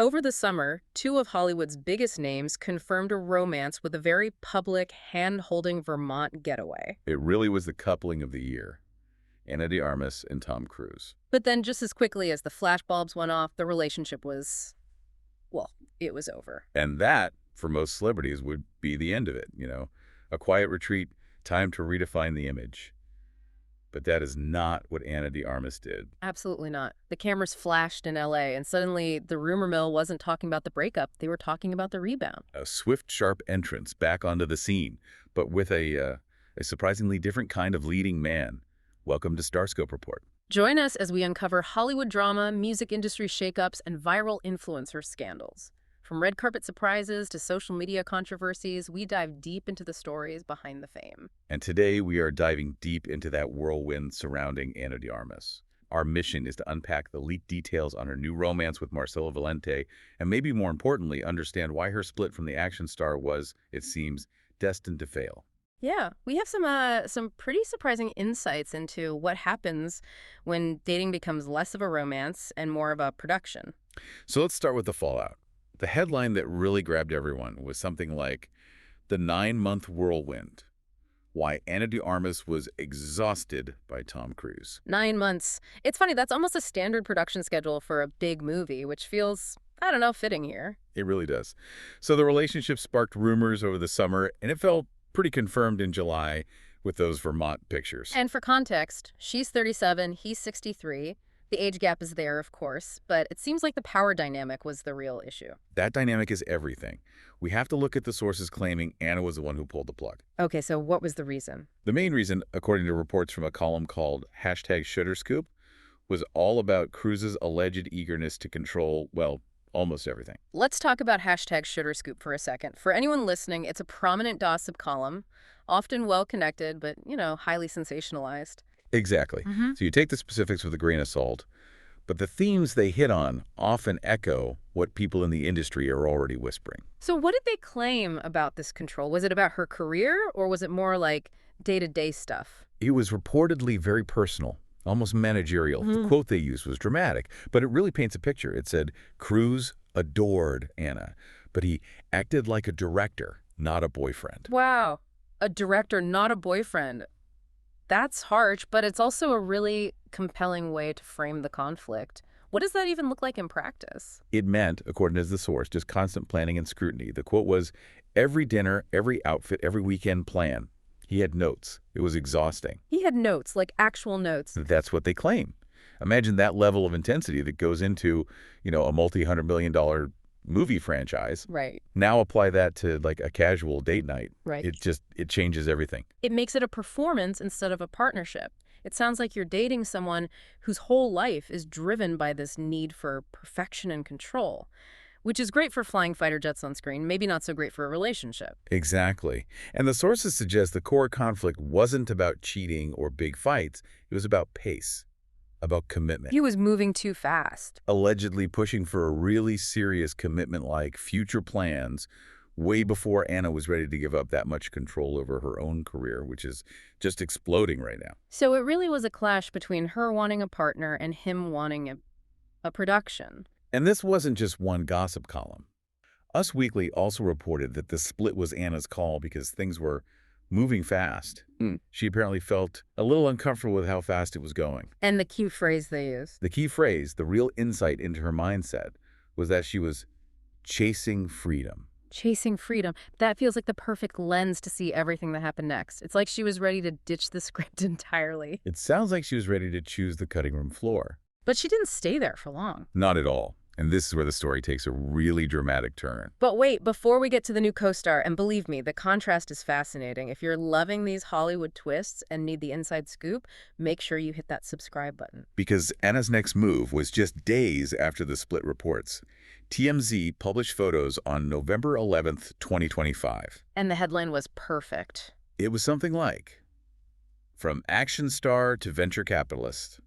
Over the summer, two of Hollywood's biggest names confirmed a romance with a very public, hand-holding Vermont getaway. It really was the coupling of the year. Ana de Armas and Tom Cruise. But then just as quickly as the flashbulbs went off, the relationship was, well, it was over. And that, for most celebrities, would be the end of it, you know. A quiet retreat, time to redefine the image. But that is not what Ana de Armas did. Absolutely not. The cameras flashed in LA, and suddenly the rumor mill wasn't talking about the breakup. They were talking about the rebound. A swift, sharp entrance back onto the scene, but with a surprisingly different kind of leading man. Welcome to Starscope Report. Join us as we uncover Hollywood drama, music industry shakeups, and viral influencer scandals. From red carpet surprises to social media controversies, we dive deep into the stories behind the fame. And today we are diving deep into that whirlwind surrounding Ana de Armas. Our mission is to unpack the leaked details on her new romance with Marcelo Valente, and maybe more importantly, understand why her split from the action star was, it seems, destined to fail. Yeah, we have some pretty surprising insights into what happens when dating becomes less of a romance and more of a production. So let's start with the fallout. The headline that really grabbed everyone was something like, "The 9-month whirlwind. Why Ana de Armas was exhausted by Tom Cruise." 9 months. It's funny, that's almost a standard production schedule for a big movie, which feels, I don't know, fitting here. It really does. So the relationship sparked rumors over the summer, and it felt pretty confirmed in July with those Vermont pictures. And for context, she's 37, he's 63. The age gap is there, of course, but it seems like the power dynamic was the real issue. That dynamic is everything. We have to look at the sources claiming Anna was the one who pulled the plug. Okay, so what was the reason? The main reason, according to reports from a column called #ShooterScoop, was all about Cruise's alleged eagerness to control, well, almost everything. Let's talk about #ShooterScoop for a second. For anyone listening, it's a prominent gossip column, often well-connected, but, highly sensationalized. Exactly. So you take the specifics with a grain of salt, but the themes they hit on often echo what people in the industry are already whispering. So what did they claim about this control? Was it about her career, or was it more like day-to-day stuff? It was reportedly very personal, almost managerial. The quote they used was dramatic, but it really paints a picture. It said, "Cruise adored Anna, but he acted like a director, not a boyfriend." Wow, a director, not a boyfriend. That's harsh, but it's also a really compelling way to frame the conflict. What does that even look like in practice? It meant, according to the source, just constant planning and scrutiny. The quote was, "Every dinner, every outfit, every weekend plan." He had notes. It was exhausting. He had notes, like actual notes. That's what they claim. Imagine that level of intensity that goes into, a multi-$100 million movie franchise. Right. Now apply that to like a casual date night. Right. It changes everything. It makes it a performance instead of a partnership. It sounds like you're dating someone whose whole life is driven by this need for perfection and control, which is great for flying fighter jets on screen, maybe not so great for a relationship. Exactly. And the sources suggest the core conflict wasn't about cheating or big fights. It was about pace, about commitment. He was moving too fast. Allegedly pushing for a really serious commitment like future plans way before Anna was ready to give up that much control over her own career, which is just exploding right now. So it really was a clash between her wanting a partner and him wanting a production. And this wasn't just one gossip column. Us Weekly also reported that the split was Anna's call because things were moving fast. She apparently felt a little uncomfortable with how fast it was going. And the key phrase they used. The key phrase, the real insight into her mindset, was that she was chasing freedom. Chasing freedom. That feels like the perfect lens to see everything that happened next. It's like she was ready to ditch the script entirely. It sounds like she was ready to choose the cutting room floor. But she didn't stay there for long. Not at all. And this is where the story takes a really dramatic turn. But wait, before we get to the new co-star, and believe me, the contrast is fascinating. If you're loving these Hollywood twists and need the inside scoop, make sure you hit that subscribe button. Because Anna's next move was just days after the split reports. TMZ published photos on November 11th, 2025. And the headline was perfect. It was something like, "From action star to venture capitalist,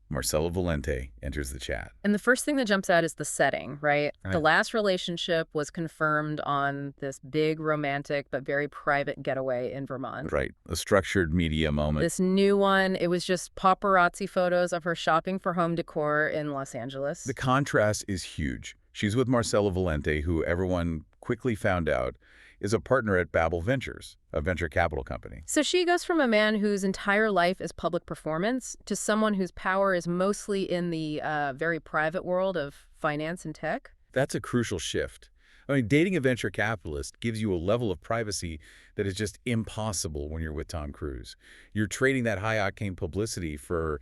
Marcelo Valente enters the chat." And the first thing that jumps out is the setting, right? The last relationship was confirmed on this big romantic but very private getaway in Vermont. Right. A structured media moment. This new one, it was just paparazzi photos of her shopping for home decor in Los Angeles. The contrast is huge. She's with Marcelo Valente, who everyone quickly found out is a partner at Babel Ventures, a venture capital company. So she goes from a man whose entire life is public performance to someone whose power is mostly in the very private world of finance and tech. That's a crucial shift. I mean, dating a venture capitalist gives you a level of privacy that is just impossible when you're with Tom Cruise. You're trading that high-octane publicity for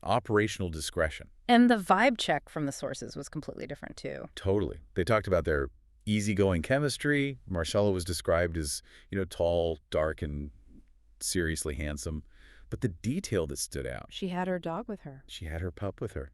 operational discretion. And the vibe check from the sources was completely different, too. Totally. They talked about their easygoing chemistry. Marcelo was described as, tall, dark, and seriously handsome. But the detail that stood out, She had her dog with her. she had her pup with her.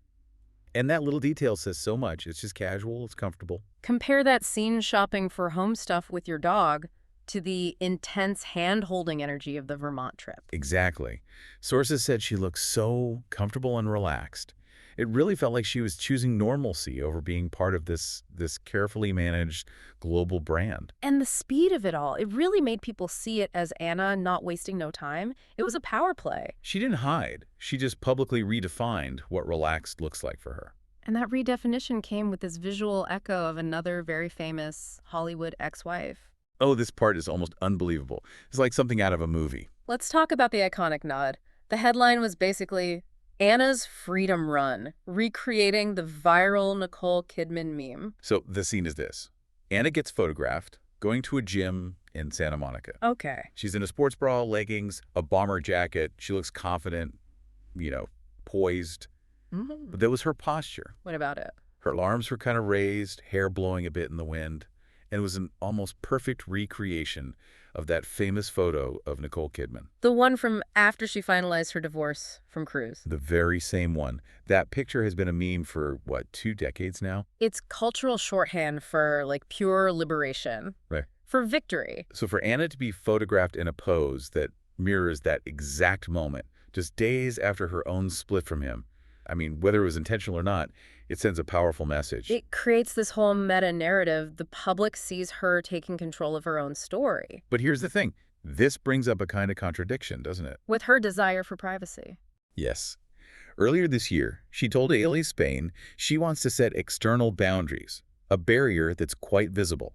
And that little detail says so much. It's just casual, it's comfortable. Compare that scene shopping for home stuff with your dog to the intense hand-holding energy of the Vermont trip. Exactly. Sources said she looked so comfortable and relaxed. It really felt like she was choosing normalcy over being part of this carefully managed global brand. And the speed of it all, it really made people see it as Anna not wasting no time. It was a power play. She didn't hide. She just publicly redefined what relaxed looks like for her. And that redefinition came with this visual echo of another very famous Hollywood ex-wife. Oh, this part is almost unbelievable. It's like something out of a movie. Let's talk about the iconic nod. The headline was basically Anna's Freedom Run, recreating the viral Nicole Kidman meme. So the scene is this. Anna gets photographed going to a gym in Santa Monica. Okay. She's in a sports bra, leggings, a bomber jacket. She looks confident, poised. But that was her posture. What about it? Her arms were kind of raised, hair blowing a bit in the wind. And it was an almost perfect recreation of that famous photo of Nicole Kidman. The one from after she finalized her divorce from Cruise. The very same one. That picture has been a meme for, 2 decades now? It's cultural shorthand for, pure liberation. Right. For victory. So for Anna to be photographed in a pose that mirrors that exact moment, just days after her own split from him, I mean, whether it was intentional or not, it sends a powerful message. It creates this whole meta-narrative. The public sees her taking control of her own story. But here's the thing. This brings up a kind of contradiction, doesn't it? With her desire for privacy. Yes. Earlier this year, she told Ailey Spain she wants to set external boundaries, a barrier that's quite visible.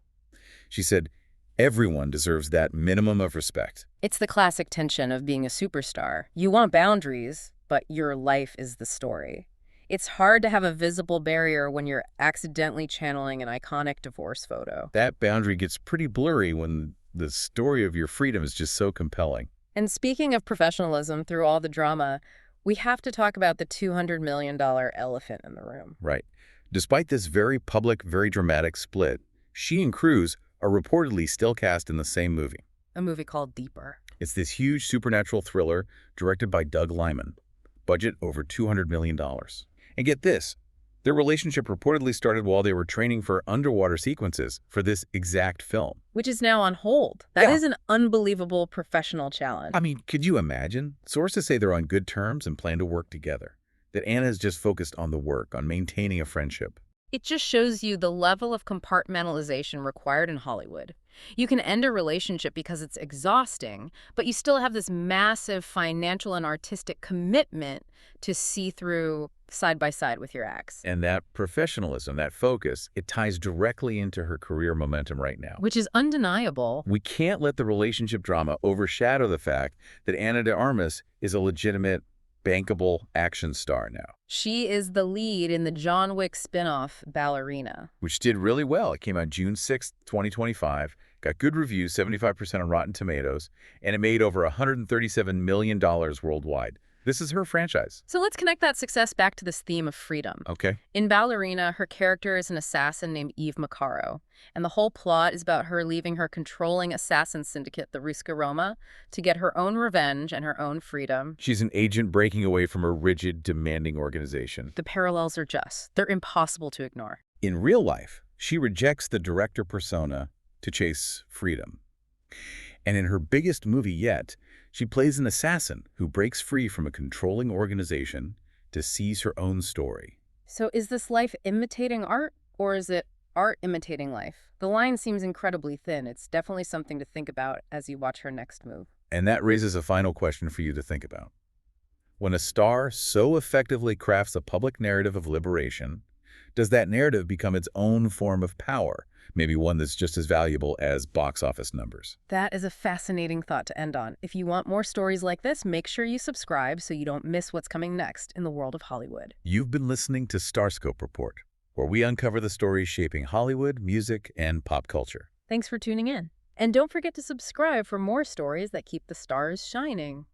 She said, everyone deserves that minimum of respect. It's the classic tension of being a superstar. You want boundaries, but your life is the story. It's hard to have a visible barrier when you're accidentally channeling an iconic divorce photo. That boundary gets pretty blurry when the story of your freedom is just so compelling. And speaking of professionalism through all the drama, we have to talk about the $200 million elephant in the room. Right. Despite this very public, very dramatic split, she and Cruise are reportedly still cast in the same movie. A movie called Deeper. It's this huge supernatural thriller directed by Doug Liman. Budget over $200 million. And get this, their relationship reportedly started while they were training for underwater sequences for this exact film. Which is now on hold. That is an unbelievable professional challenge. I mean, could you imagine? Sources say they're on good terms and plan to work together. That Anna is just focused on the work, on maintaining a friendship. It just shows you the level of compartmentalization required in Hollywood. You can end a relationship because it's exhausting, but you still have this massive financial and artistic commitment to see through side by side with your ex. And that professionalism, that focus, it ties directly into her career momentum right now. Which is undeniable. We can't let the relationship drama overshadow the fact that Ana de Armas is a legitimate, bankable action star now. She is the lead in the John Wick spin-off, Ballerina. Which did really well. It came out June 6th, 2025, got good reviews, 75% on Rotten Tomatoes, and it made over $137 million worldwide. This is her franchise. So let's connect that success back to this theme of freedom. Okay. In Ballerina, her character is an assassin named Eve Maccaro, and the whole plot is about her leaving her controlling assassin syndicate, the Ruska Roma, to get her own revenge and her own freedom. She's an agent breaking away from a rigid, demanding organization. The parallels are just. They're impossible to ignore. In real life, she rejects the director persona to chase freedom. And in her biggest movie yet, she plays an assassin who breaks free from a controlling organization to seize her own story. So is this life imitating art, or is it art imitating life? The line seems incredibly thin. It's definitely something to think about as you watch her next move. And that raises a final question for you to think about. When a star so effectively crafts a public narrative of liberation, Does that narrative become its own form of power? Maybe one that's just as valuable as box office numbers. That is a fascinating thought to end on. If you want more stories like this, make sure you subscribe so you don't miss what's coming next in the world of Hollywood. You've been listening to Starscope Report, where we uncover the stories shaping Hollywood, music, and pop culture. Thanks for tuning in. And don't forget to subscribe for more stories that keep the stars shining.